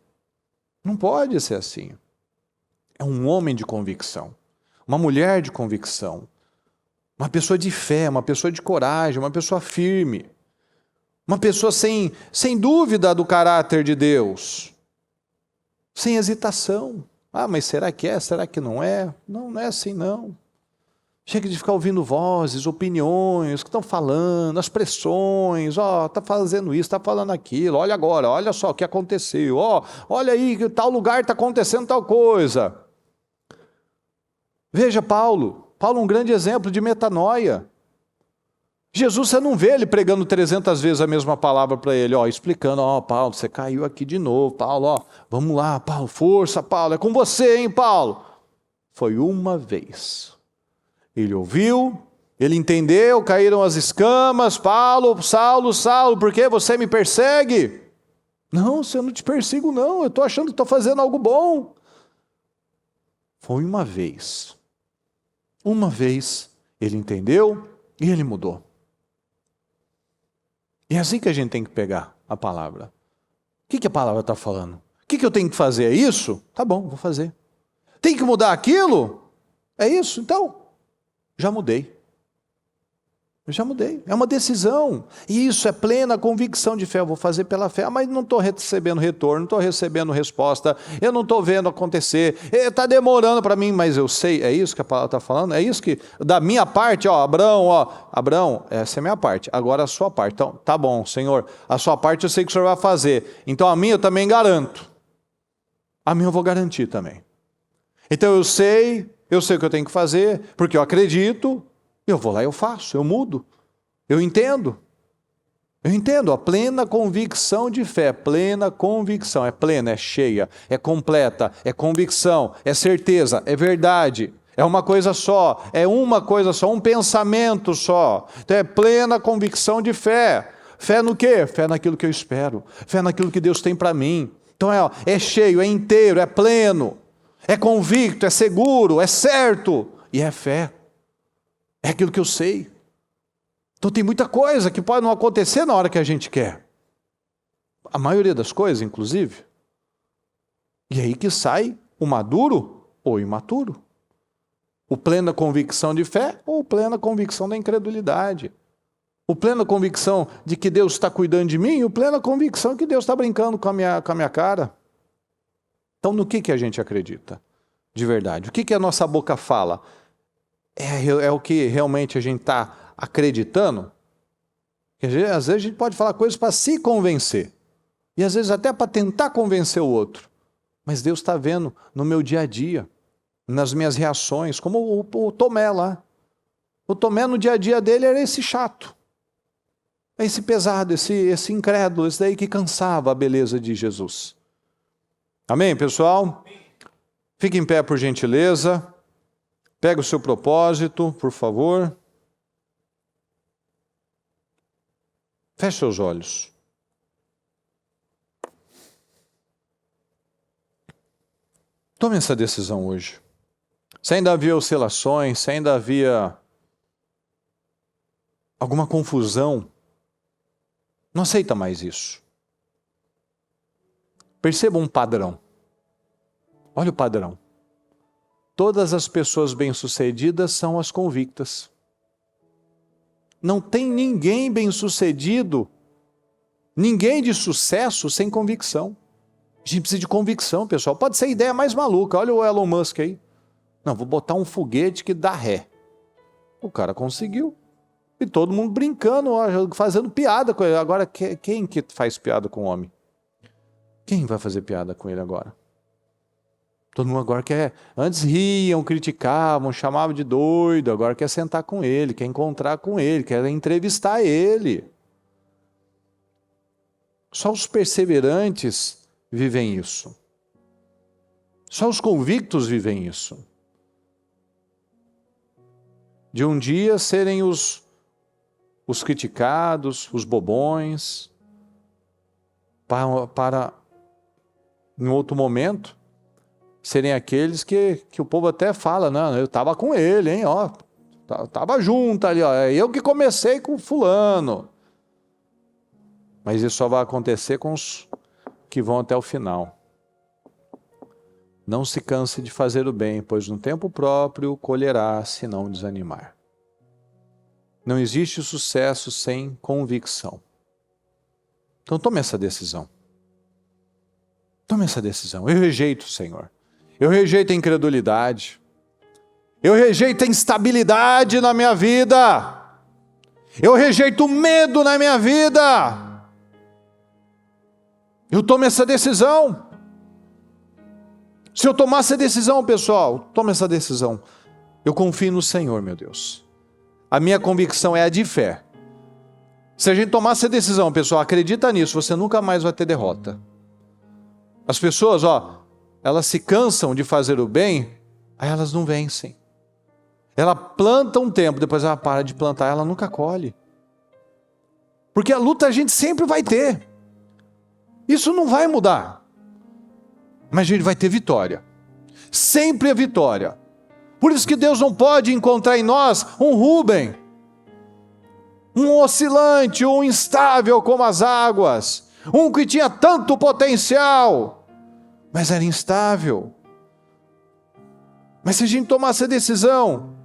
Não pode ser assim. É um homem de convicção, uma mulher de convicção, uma pessoa de fé, uma pessoa de coragem, uma pessoa firme, uma pessoa sem dúvida do caráter de Deus, sem hesitação. Ah, mas será que é? Será que não é? Não, não é assim não. Chega de ficar ouvindo vozes, opiniões, que estão falando, as pressões, ó, está fazendo isso, está falando aquilo, olha agora, olha só o que aconteceu, ó, olha aí, que tal lugar está acontecendo tal coisa. Veja Paulo, um grande exemplo de metanoia. Jesus, você não vê ele pregando 300 vezes a mesma palavra para ele, explicando, Paulo, você caiu aqui de novo, Paulo, vamos lá, Paulo, força, Paulo, é com você, hein, Paulo? Foi uma vez. Ele ouviu, ele entendeu, caíram as escamas, Paulo, Saulo, por que você me persegue? Não, eu não te persigo não, eu estou achando que estou fazendo algo bom. Foi uma vez. Uma vez ele entendeu e ele mudou. E é assim que a gente tem que pegar a palavra. O que a palavra está falando? O que eu tenho que fazer? É isso? Tá bom, vou fazer. Tem que mudar aquilo? É isso? Então, já mudei. Eu já mudei. É uma decisão. E isso é plena convicção de fé. Eu vou fazer pela fé. Mas não estou recebendo retorno, não estou recebendo resposta. Eu não estou vendo acontecer. Está demorando para mim, mas eu sei. É isso que a palavra está falando? É isso que, da minha parte, Abraão, essa é a minha parte. Agora a sua parte. Então, tá bom, Senhor. A sua parte eu sei que o Senhor vai fazer. Então a minha eu também garanto. A minha eu vou garantir também. Então eu sei o que eu tenho que fazer, porque eu acredito. Eu vou lá e eu faço, eu mudo, eu entendo, a plena convicção de fé, plena convicção, é plena, é cheia, é completa, é convicção, é certeza, é verdade, é uma coisa só, um pensamento só, então é plena convicção de fé. Fé no quê? Fé naquilo que eu espero, fé naquilo que Deus tem para mim. Então é cheio, é inteiro, é pleno, é convicto, é seguro, é certo e é fé. É aquilo que eu sei. Então tem muita coisa que pode não acontecer na hora que a gente quer. A maioria das coisas, inclusive. E aí que sai o maduro ou o imaturo. O plena convicção de fé ou plena convicção da incredulidade. O plena convicção de que Deus está cuidando de mim e o plena convicção que Deus está brincando com a minha cara. Então no que a gente acredita? De verdade. O que a nossa boca fala? É o que realmente a gente está acreditando? Às vezes a gente pode falar coisas para se convencer. E às vezes até para tentar convencer o outro. Mas Deus está vendo no meu dia a dia, nas minhas reações, como o Tomé lá. O Tomé no dia a dia dele era esse chato. Esse pesado, esse incrédulo, esse daí que cansava a beleza de Jesus. Amém, pessoal? Fique em pé por gentileza. Pega o seu propósito, por favor. Feche seus olhos. Tome essa decisão hoje. Se ainda havia oscilações, se ainda havia alguma confusão, não aceita mais isso. Perceba um padrão. Olha o padrão. Todas as pessoas bem-sucedidas são as convictas. Não tem ninguém bem-sucedido, ninguém de sucesso sem convicção. A gente precisa de convicção, pessoal. Pode ser a ideia mais maluca. Olha o Elon Musk aí. Não, vou botar um foguete que dá ré. O cara conseguiu. E todo mundo brincando, fazendo piada com ele. Agora, quem que faz piada com o homem? Quem vai fazer piada com ele agora? Todo mundo agora quer... Antes riam, criticavam, chamavam de doido. Agora quer sentar com ele, quer encontrar com ele, quer entrevistar ele. Só os perseverantes vivem isso. Só os convictos vivem isso. De um dia serem os criticados, os bobões, para em outro momento, serem aqueles que o povo até fala, não, eu estava com ele, hein, estava junto ali, é eu que comecei com fulano. Mas isso só vai acontecer com os que vão até o final. Não se canse de fazer o bem, pois no tempo próprio colherá, se não desanimar. Não existe sucesso sem convicção. Então tome essa decisão. Tome essa decisão. Eu rejeito, Senhor. Eu rejeito a incredulidade. Eu rejeito a instabilidade na minha vida. Eu rejeito o medo na minha vida. Eu tomo essa decisão. Se eu tomar essa decisão, pessoal, tome essa decisão. Eu confio no Senhor, meu Deus. A minha convicção é a de fé. Se a gente tomar essa decisão, pessoal, acredita nisso, você nunca mais vai ter derrota. As pessoas, elas se cansam de fazer o bem, aí elas não vencem. Ela planta um tempo, depois ela para de plantar, ela nunca colhe. Porque a luta a gente sempre vai ter. Isso não vai mudar. Mas a gente vai ter vitória. Sempre a vitória. Por isso que Deus não pode encontrar em nós um Rubem, um oscilante, um instável como as águas, um que tinha tanto potencial, mas era instável. Mas se a gente tomar essa decisão,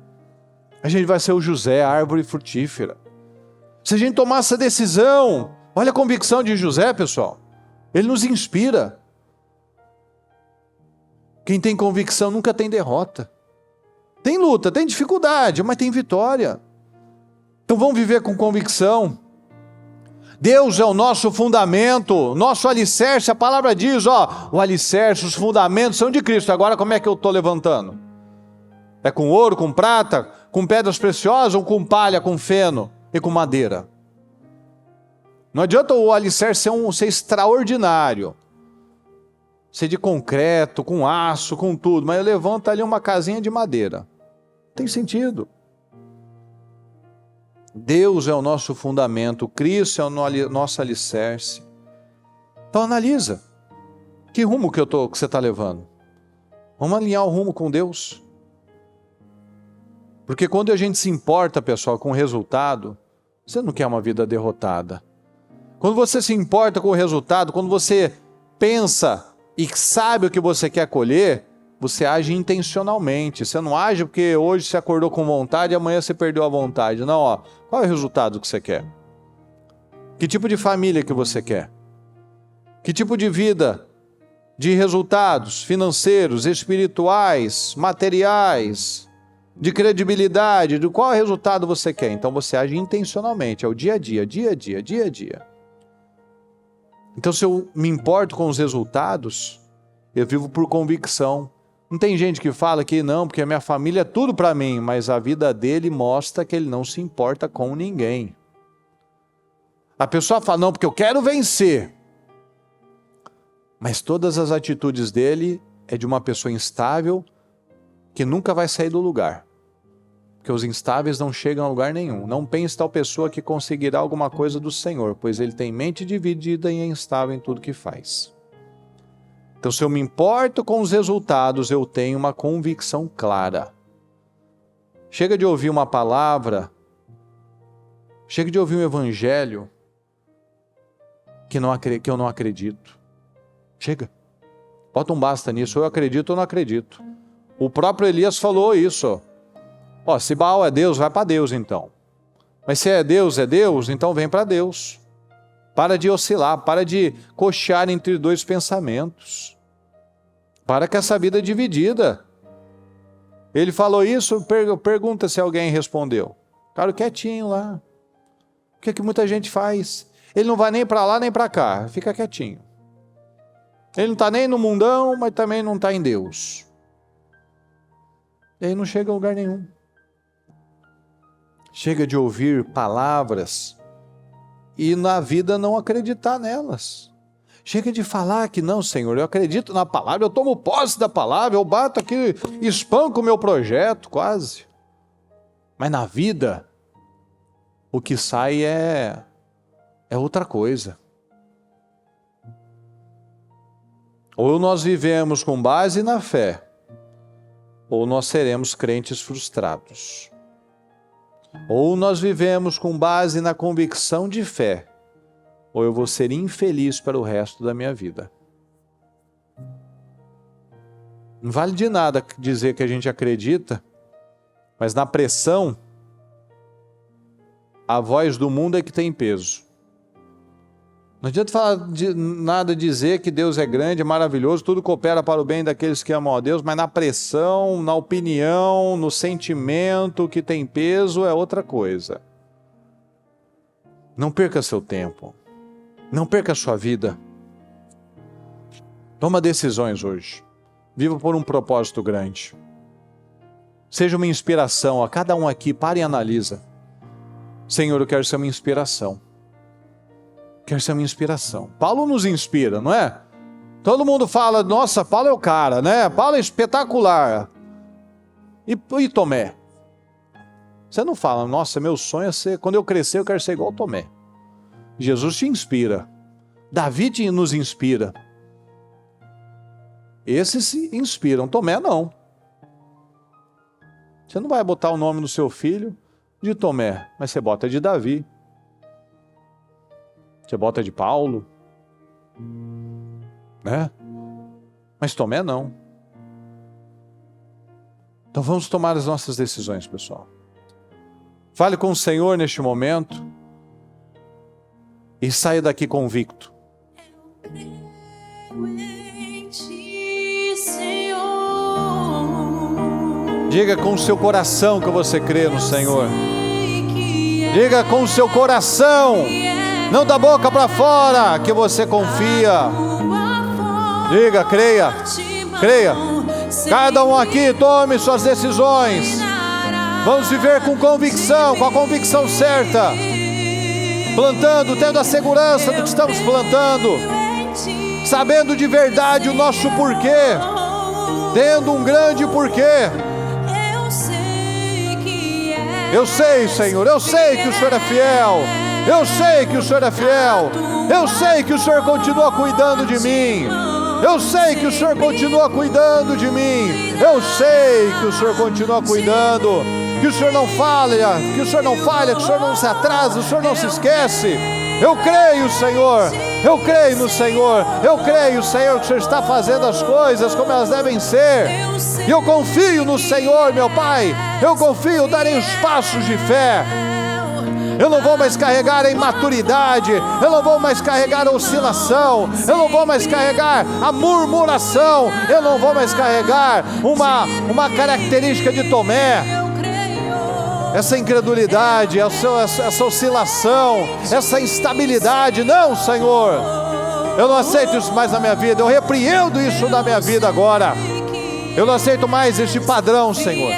a gente vai ser o José, a árvore frutífera. Se a gente tomar essa decisão, olha a convicção de José, pessoal. Ele nos inspira. Quem tem convicção nunca tem derrota. Tem luta, tem dificuldade, mas tem vitória. Então vamos viver com convicção. Deus é o nosso fundamento, nosso alicerce. A palavra diz, o alicerce, os fundamentos são de Cristo. Agora como é que eu estou levantando? É com ouro, com prata, com pedras preciosas ou com palha, com feno e com madeira? Não adianta o alicerce ser extraordinário, ser de concreto, com aço, com tudo, mas levanta ali uma casinha de madeira. Tem sentido. Deus é o nosso fundamento, Cristo é o nosso alicerce. Então analisa, que rumo que você está levando? Vamos alinhar o rumo com Deus. Porque quando a gente se importa, pessoal, com o resultado, você não quer uma vida derrotada. Quando você se importa com o resultado, quando você pensa e sabe o que você quer colher, você age intencionalmente. Você não age porque hoje você acordou com vontade e amanhã você perdeu a vontade. Não, qual é o resultado que você quer? Que tipo de família que você quer? Que tipo de vida, de resultados financeiros, espirituais, materiais, de credibilidade, de qual resultado você quer? Então você age intencionalmente, é o dia a dia, dia a dia, dia a dia. Então se eu me importo com os resultados, eu vivo por convicção. Não tem gente que fala que não, porque a minha família é tudo para mim, mas a vida dele mostra que ele não se importa com ninguém. A pessoa fala, não, porque eu quero vencer. Mas todas as atitudes dele é de uma pessoa instável que nunca vai sair do lugar. Porque os instáveis não chegam a lugar nenhum. Não pense tal pessoa que conseguirá alguma coisa do Senhor, pois ele tem mente dividida e é instável em tudo que faz. Então, se eu me importo com os resultados, eu tenho uma convicção clara. Chega de ouvir uma palavra, chega de ouvir um evangelho que eu não acredito. Chega. Bota um basta nisso, eu acredito ou não acredito. O próprio Elias falou isso. Se Baal é Deus, vai para Deus então. Mas se é Deus, então vem para Deus. Para de oscilar, para de cochear entre dois pensamentos. Para com essa vida dividida. Ele falou isso, pergunta se alguém respondeu. Cara, quietinho lá. O que é que muita gente faz? Ele não vai nem para lá nem para cá, fica quietinho. Ele não está nem no mundão, mas também não está em Deus. E aí não chega a lugar nenhum. Chega de ouvir palavras e na vida não acreditar nelas. Chega de falar que não, Senhor, eu acredito na palavra, eu tomo posse da palavra, eu bato aqui, espanco o meu projeto, quase. Mas na vida, o que sai é outra coisa. Ou nós vivemos com base na fé, ou nós seremos crentes frustrados. Ou nós vivemos com base na convicção de fé, ou eu vou ser infeliz para o resto da minha vida. Não vale de nada dizer que a gente acredita, mas na pressão, a voz do mundo é que tem peso. Não adianta falar nada dizer que Deus é grande, é maravilhoso, tudo coopera para o bem daqueles que amam a Deus, mas na pressão, na opinião, no sentimento que tem peso é outra coisa. Não perca seu tempo. Não perca a sua vida. Toma decisões hoje. Viva por um propósito grande. Seja uma inspiração a cada um aqui. Pare e analisa. Senhor, eu quero ser uma inspiração. quer ser uma inspiração. Paulo nos inspira, não é? Todo mundo fala, nossa, Paulo é o cara, né? Paulo é espetacular. E Tomé? Você não fala, nossa, meu sonho é ser, quando eu crescer eu quero ser igual Tomé. Jesus te inspira. Davi nos inspira. Esses se inspiram, Tomé não. Você não vai botar o nome do seu filho de Tomé, mas você bota de Davi. Você bota de Paulo. Né? Mas Tomé não. Então vamos tomar as nossas decisões, pessoal. Fale com o Senhor neste momento e saia daqui convicto. Diga com o seu coração que você crê no Senhor. Diga com o seu coração, não da boca para fora, que você confia. Diga, creia, creia. Cada um aqui tome suas decisões. Vamos viver com convicção, com a convicção certa. Plantando, tendo a segurança do que estamos plantando. Sabendo de verdade o nosso porquê. Tendo um grande porquê. Eu sei, Senhor, eu sei que o Senhor é fiel. Eu sei que o Senhor é fiel. Eu sei que o Senhor continua cuidando de mim. Eu sei que o Senhor continua cuidando de mim. Eu sei que o Senhor continua cuidando. Que o Senhor não falha, que o Senhor não falha, que o Senhor não se atrasa, o Senhor não se esquece. Eu creio, Senhor. Eu creio no Senhor. Eu creio, Senhor, que o Senhor está fazendo as coisas como elas devem ser. E eu confio no Senhor, meu Pai. Eu confio, darei os passos de fé. Eu não vou mais carregar a imaturidade. Eu não vou mais carregar a oscilação. Eu não vou mais carregar a murmuração. Eu não vou mais carregar uma característica de Tomé. Essa incredulidade, essa oscilação, essa instabilidade. Não, Senhor. Eu não aceito isso mais na minha vida. Eu repreendo isso na minha vida agora. Eu não aceito mais este padrão, Senhor.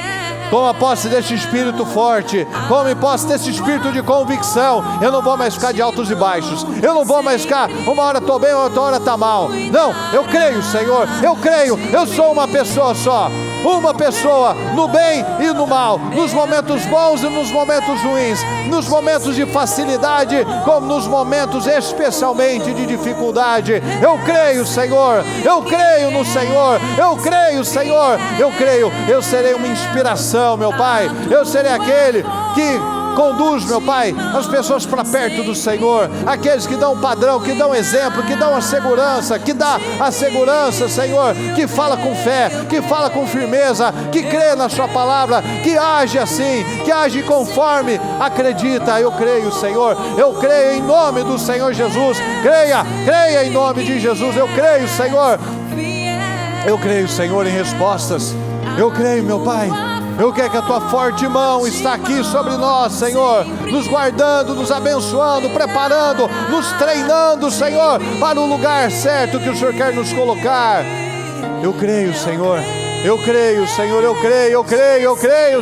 Toma posse deste espírito forte. Tome posse desse espírito de convicção. Eu não vou mais ficar de altos e baixos. Eu não vou mais ficar, uma hora estou bem, outra hora está mal. Não, eu creio, Senhor. Eu creio, eu sou uma pessoa só. Uma pessoa no bem e no mal. Nos momentos bons e nos momentos ruins. Nos momentos de facilidade, como nos momentos especialmente de dificuldade. Eu creio, Senhor. Eu creio no Senhor. Eu creio, Senhor. Eu creio, eu serei uma inspiração, meu Pai. Eu serei aquele que conduz, meu Pai, as pessoas para perto do Senhor. Aqueles que dão um padrão, que dão exemplo, que dão a segurança, que dá a segurança, Senhor, que fala com fé, que fala com firmeza, que crê na sua palavra, que age assim, que age conforme acredita. Eu creio, Senhor. Eu creio em nome do Senhor Jesus. Creia em nome de Jesus. Eu creio, Senhor. Eu creio, Senhor, em respostas. Eu creio, meu Pai. Eu quero que a tua forte mão está aqui sobre nós, Senhor, nos guardando, nos abençoando, preparando, nos treinando, Senhor, para o lugar certo que o Senhor quer nos colocar. Eu creio, Senhor. Eu creio, Senhor, eu creio,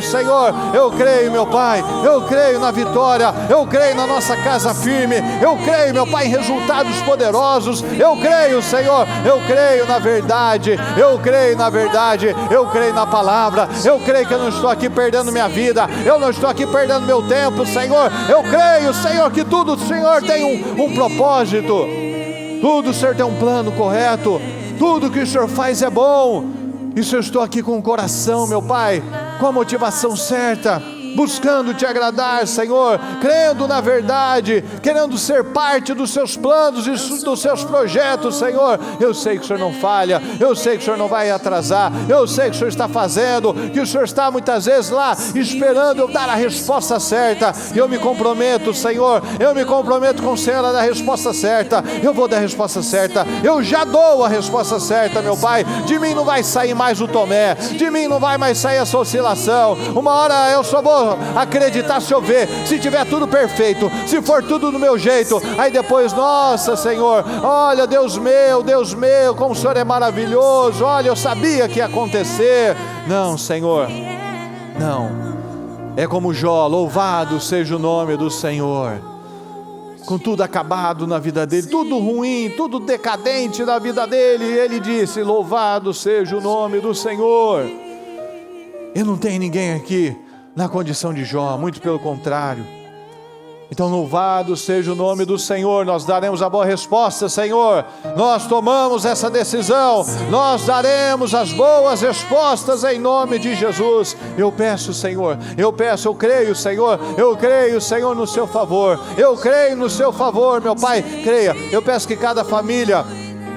Senhor. Eu creio, meu Pai. Eu creio na vitória. Eu creio na nossa casa firme. Eu creio, meu Pai, em resultados poderosos. Eu creio, Senhor. Eu creio na verdade. Eu creio na verdade. Eu creio na palavra. Eu creio que eu não estou aqui perdendo minha vida. Eu não estou aqui perdendo meu tempo, Senhor. Eu creio, Senhor, que tudo o Senhor tem um propósito. Tudo o Senhor tem um plano correto. Tudo que o Senhor faz é bom. Isso eu estou aqui com o coração, meu Pai, com a motivação certa, buscando te agradar, Senhor, crendo na verdade, querendo ser parte dos seus planos e dos seus projetos, Senhor. Eu sei que o Senhor não falha, eu sei que o Senhor não vai atrasar, eu sei que o Senhor está fazendo, que o Senhor está muitas vezes lá esperando eu dar a resposta certa. E eu me comprometo, Senhor, eu me comprometo com o Senhor a dar a resposta certa. Eu vou dar a resposta certa, eu já dou a resposta certa, meu Pai. De mim não vai sair mais o Tomé, de mim não vai mais sair essa oscilação. Uma hora eu só vou acreditar se eu ver, se tiver tudo perfeito, se for tudo do meu jeito. Aí depois, nossa, Senhor, olha, Deus meu, como o Senhor é maravilhoso. Olha, eu sabia que ia acontecer. Não, Senhor, não. É como Jó, louvado seja o nome do Senhor. com tudo acabado na vida dele, tudo ruim, tudo decadente na vida dele. E ele disse: louvado seja o nome do Senhor. E não tem ninguém aqui na condição de Jó, muito pelo contrário. Então louvado seja o nome do Senhor. Nós daremos a boa resposta, Senhor. Nós tomamos essa decisão, nós daremos as boas respostas em nome de Jesus. Eu peço, Senhor, eu creio, Senhor, no seu favor, eu creio no seu favor, meu Pai, creia. Eu peço que cada família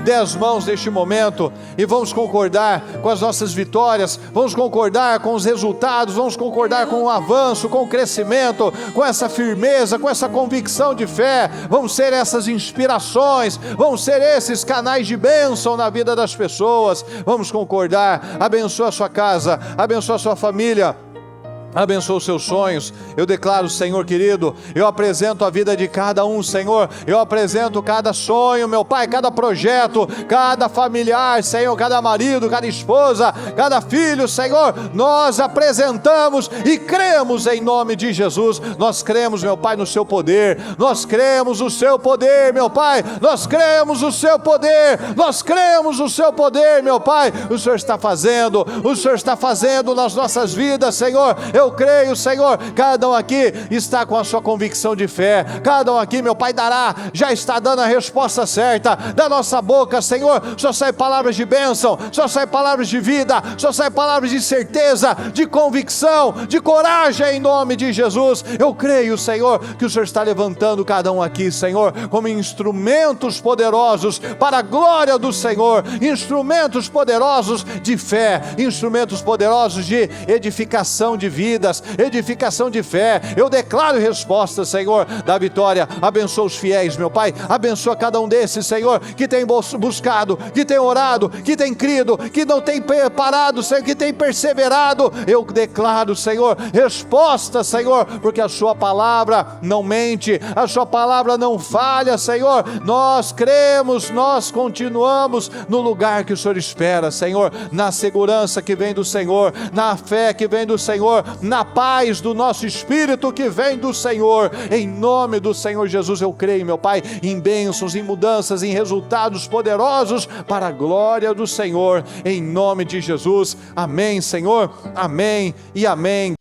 dê as mãos neste momento e vamos concordar com as nossas vitórias, vamos concordar com os resultados, vamos concordar com o avanço, com o crescimento, com essa firmeza, com essa convicção de fé. Vamos ser essas inspirações, vamos ser esses canais de bênção na vida das pessoas. Vamos concordar. Abençoa a sua casa, abençoa a sua família, abençoa os seus sonhos. Eu declaro, Senhor querido, eu apresento a vida de cada um, Senhor. Eu apresento cada sonho, meu Pai, cada projeto, cada familiar, Senhor, cada marido, cada esposa, cada filho, Senhor. Nós apresentamos e cremos em nome de Jesus. Nós cremos, meu Pai, no seu poder. Nós cremos no seu poder, meu Pai. Nós cremos no seu poder. Nós cremos no seu poder, meu Pai. O Senhor está fazendo nas nossas vidas, Senhor. Eu creio, Senhor, cada um aqui está com a sua convicção de fé, cada um aqui, meu Pai, já está dando a resposta certa. Da nossa boca, Senhor, só sai palavras de bênção, só sai palavras de vida, só sai palavras de certeza, de convicção, de coragem em nome de Jesus. Eu creio, Senhor, que o Senhor está levantando cada um aqui, Senhor, como instrumentos poderosos para a glória do Senhor, instrumentos poderosos de fé, instrumentos poderosos de edificação de vidas, edificação de fé. Eu declaro respostas, Senhor, da vitória. Abençoa os fiéis, meu Pai, abençoa cada um desses, Senhor, que tem buscado, que tem orado, que tem crido, que não tem parado, Senhor, que tem perseverado. Eu declaro, Senhor, respostas, Senhor, porque a sua palavra não mente, a sua palavra não falha, Senhor. Nós cremos, nós continuamos no lugar que o Senhor espera, Senhor, na segurança que vem do Senhor, na fé que vem do Senhor, na paz do nosso espírito que vem do Senhor. Em nome do Senhor Jesus, eu creio, meu Pai, em bênçãos, em mudanças, em resultados poderosos para a glória do Senhor, em nome de Jesus. Amém, Senhor, amém e amém.